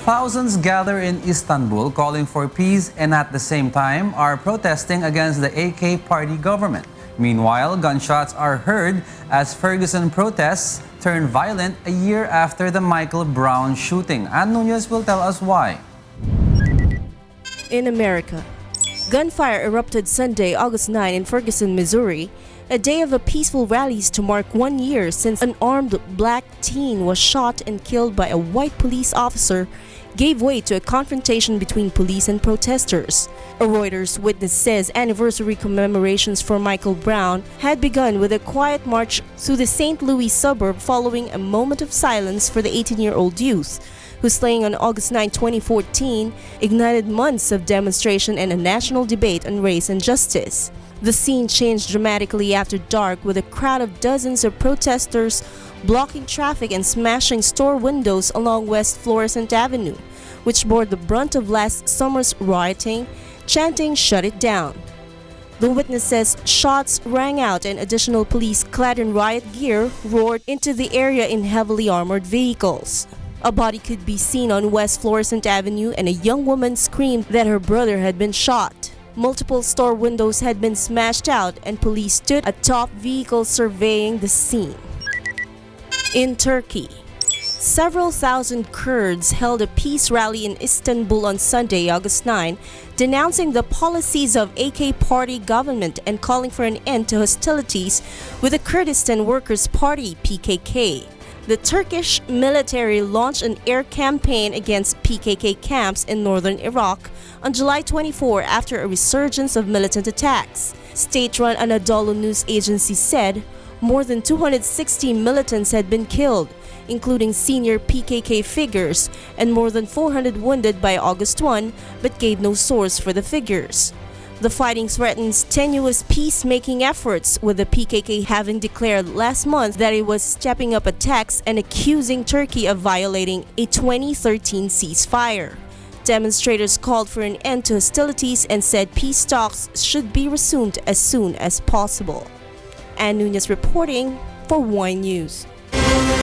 Thousands gather in Istanbul calling for peace and at the same time are protesting against the AK party government. Meanwhile, gunshots are heard as Ferguson protests turn violent a year after the Michael Brown shooting. Ann Nunez will tell us why. In America, gunfire erupted Sunday, August 9 in Ferguson, Missouri, a day of a peaceful rallies to mark 1 year since an armed black teen was shot and killed by a white police officer gave way to a confrontation between police and protesters. A Reuters witness says anniversary commemorations for Michael Brown had begun with a quiet march through the St. Louis suburb following a moment of silence for the 18-year-old youth, whose slaying on August 9, 2014 ignited months of demonstration and a national debate on race and justice. The scene changed dramatically after dark, with a crowd of dozens of protesters blocking traffic and smashing store windows along West Florissant Avenue, which bore the brunt of last summer's rioting, chanting "Shut it down." The witness says shots rang out and additional police clad in riot gear roared into the area in heavily armored vehicles. A body could be seen on West Florissant Avenue and a young woman screamed that her brother had been shot. Multiple store windows had been smashed out and police stood atop vehicles surveying the scene. In Turkey, several thousand Kurds held a peace rally in Istanbul on Sunday, August 9, denouncing the policies of AK party government and calling for an end to hostilities with the Kurdistan Workers' Party (PKK). The Turkish military launched an air campaign against PKK camps in northern Iraq on July 24 after a resurgence of militant attacks. State-run Anadolu news agency said more than 260 militants had been killed, including senior PKK figures, and more than 400 wounded by August 1, but gave no source for the figures. The fighting threatens tenuous peacemaking efforts, with the PKK having declared last month that it was stepping up attacks and accusing Turkey of violating a 2013 ceasefire. Demonstrators called for an end to hostilities and said peace talks should be resumed as soon as possible. Ann Nunez reporting for Y News.